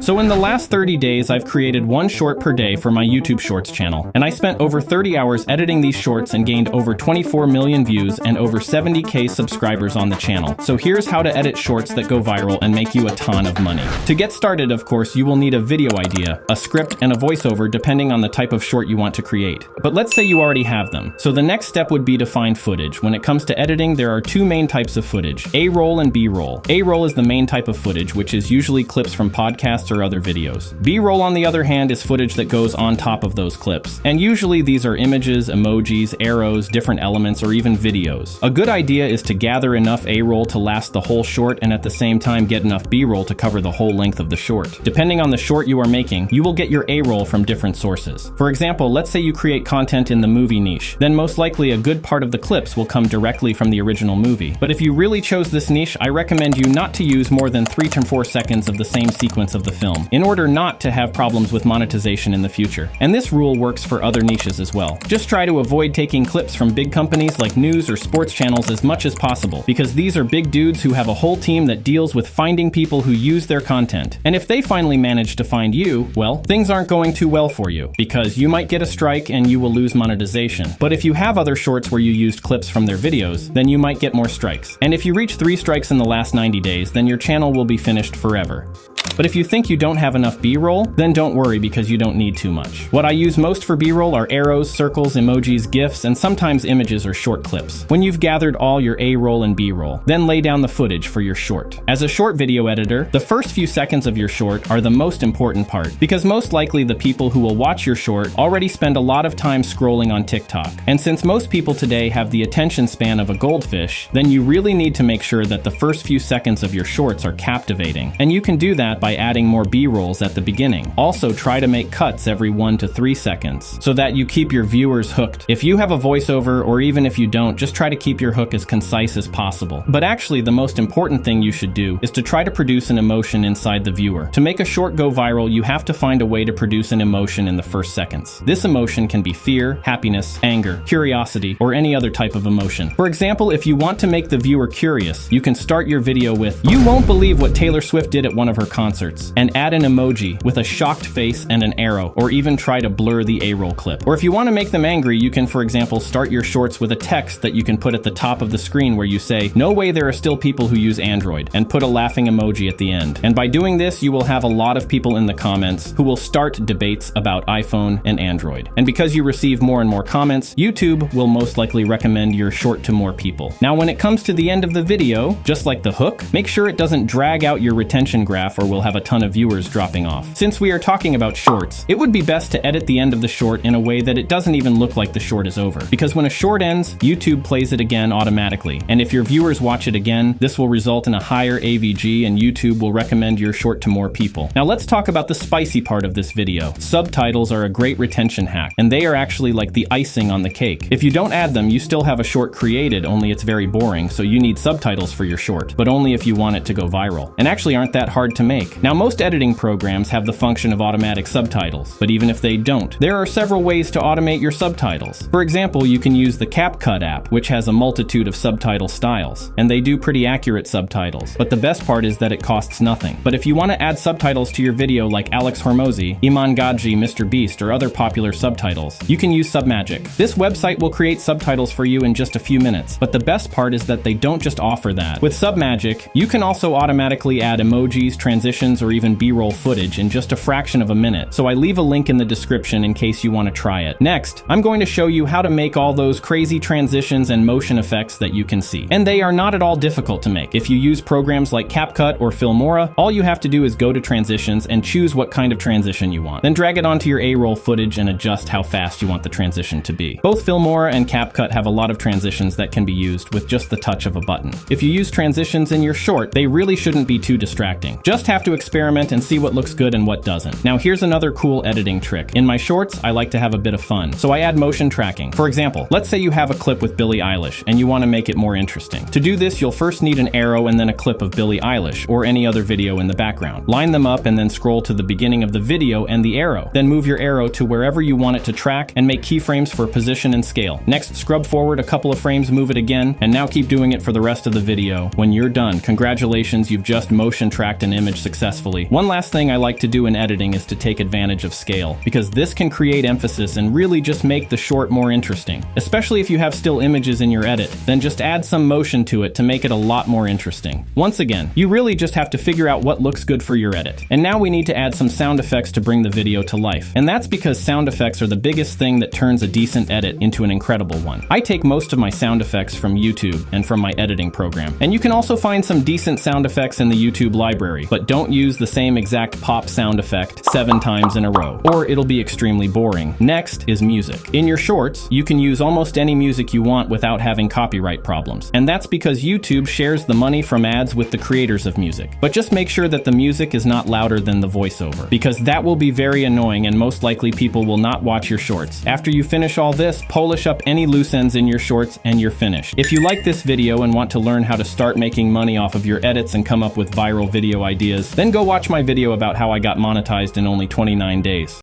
So in the last 30 days, I've created one short per day for my YouTube Shorts channel, and I spent over 30 hours editing these shorts and gained over 24 million views and over 70k subscribers on the channel. So here's how to edit shorts that go viral and make you a ton of money. To get started, of course, you will need a video idea, a script, and a voiceover depending on the type of short you want to create. But let's say you already have them. So the next step would be to find footage. When it comes to editing, there are two main types of footage, A-roll and B-roll. A-roll is the main type of footage, which is usually clips from podcasts or other videos. B-roll, on the other hand, is footage that goes on top of those clips. And usually these are images, emojis, arrows, different elements, or even videos. A good idea is to gather enough A-roll to last the whole short and at the same time get enough B-roll to cover the whole length of the short. Depending on the short you are making, you will get your A-roll from different sources. For example, let's say you create content in the movie niche, then most likely a good part of the clips will come directly from the original movie. But if you really chose this niche, I recommend you not to use more than 3 to 4 seconds of the same sequence of the film, in order not to have problems with monetization in the future. And this rule works for other niches as well. Just try to avoid taking clips from big companies like news or sports channels as much as possible, because these are big dudes who have a whole team that deals with finding people who use their content. And if they finally manage to find you, well, things aren't going too well for you, because you might get a strike and you will lose monetization. But if you have other shorts where you used clips from their videos, then you might get more strikes. And if you reach 3 strikes in the last 90 days, then your channel will be finished forever. But if you think you don't have enough B-roll, then don't worry, because you don't need too much. What I use most for B-roll are arrows, circles, emojis, GIFs, and sometimes images or short clips. When you've gathered all your A-roll and B-roll, then lay down the footage for your short. As a short video editor, the first few seconds of your short are the most important part, because most likely the people who will watch your short already spend a lot of time scrolling on TikTok. And since most people today have the attention span of a goldfish, then you really need to make sure that the first few seconds of your shorts are captivating. And you can do that by adding more B-rolls at the beginning. Also, try to make cuts every 1 to 3 seconds, so that you keep your viewers hooked. If you have a voiceover, or even if you don't, just try to keep your hook as concise as possible. But actually, the most important thing you should do is to try to produce an emotion inside the viewer. To make a short go viral, you have to find a way to produce an emotion in the first seconds. This emotion can be fear, happiness, anger, curiosity, or any other type of emotion. For example, if you want to make the viewer curious, you can start your video with, "You won't believe what Taylor Swift did at one of her concerts," and add an emoji with a shocked face and an arrow, or even try to blur the A-roll clip. Or if you want to make them angry, you can, for example, start your shorts with a text that you can put at the top of the screen where you say, "No way there are still people who use Android," and put a laughing emoji at the end. And by doing this, you will have a lot of people in the comments who will start debates about iPhone and Android. And because you receive more and more comments, YouTube will most likely recommend your short to more people. Now, when it comes to the end of the video, just like the hook, make sure it doesn't drag out your retention graph, or we'll have a ton of viewers dropping off. Since we are talking about shorts, it would be best to edit the end of the short in a way that it doesn't even look like the short is over. Because when a short ends, YouTube plays it again automatically. And if your viewers watch it again, this will result in a higher AVG, and YouTube will recommend your short to more people. Now let's talk about the spicy part of this video. Subtitles are a great retention hack, and they are actually like the icing on the cake. If you don't add them, you still have a short created, only it's very boring, so you need subtitles for your short, but only if you want it to go viral. And actually aren't that hard to make. Now, most editing programs have the function of automatic subtitles, but even if they don't, there are several ways to automate your subtitles. For example, you can use the CapCut app, which has a multitude of subtitle styles, and they do pretty accurate subtitles, but the best part is that it costs nothing. But if you want to add subtitles to your video like Alex Hormozi, Iman Gadji, Mr. Beast, or other popular subtitles, you can use Submagic. This website will create subtitles for you in just a few minutes, but the best part is that they don't just offer that. With Submagic, you can also automatically add emojis, transitions, or even B-roll footage in just a fraction of a minute, so I leave a link in the description in case you want to try it. Next, I'm going to show you how to make all those crazy transitions and motion effects that you can see. And they are not at all difficult to make. If you use programs like CapCut or Filmora, all you have to do is go to transitions and choose what kind of transition you want. Then drag it onto your A-roll footage and adjust how fast you want the transition to be. Both Filmora and CapCut have a lot of transitions that can be used with just the touch of a button. If you use transitions in your short, they really shouldn't be too distracting. Just have to experiment and see what looks good and what doesn't. Now here's another cool editing trick. In my shorts, I like to have a bit of fun, so I add motion tracking. For example, let's say you have a clip with Billie Eilish and you want to make it more interesting. To do this, you'll first need an arrow and then a clip of Billie Eilish or any other video in the background. Line them up and then scroll to the beginning of the video and the arrow. Then move your arrow to wherever you want it to track and make keyframes for position and scale. Next, scrub forward a couple of frames, move it again, and now keep doing it for the rest of the video. When you're done, congratulations, you've just motion tracked an image successfully. successfully. One last thing I like to do in editing is to take advantage of scale, because this can create emphasis and really just make the short more interesting. Especially if you have still images in your edit, then just add some motion to it to make it a lot more interesting. Once again, you really just have to figure out what looks good for your edit. And now we need to add some sound effects to bring the video to life. And that's because sound effects are the biggest thing that turns a decent edit into an incredible one. I take most of my sound effects from YouTube and from my editing program. And you can also find some decent sound effects in the YouTube library, but don't use the same exact pop sound effect 7 times in a row, or it'll be extremely boring. Next is music. In your shorts, you can use almost any music you want without having copyright problems. And that's because YouTube shares the money from ads with the creators of music. But just make sure that the music is not louder than the voiceover, because that will be very annoying and most likely people will not watch your shorts. After you finish all this, polish up any loose ends in your shorts and you're finished. If you like this video and want to learn how to start making money off of your edits and come up with viral video ideas, then go watch my video about how I got monetized in only 29 days.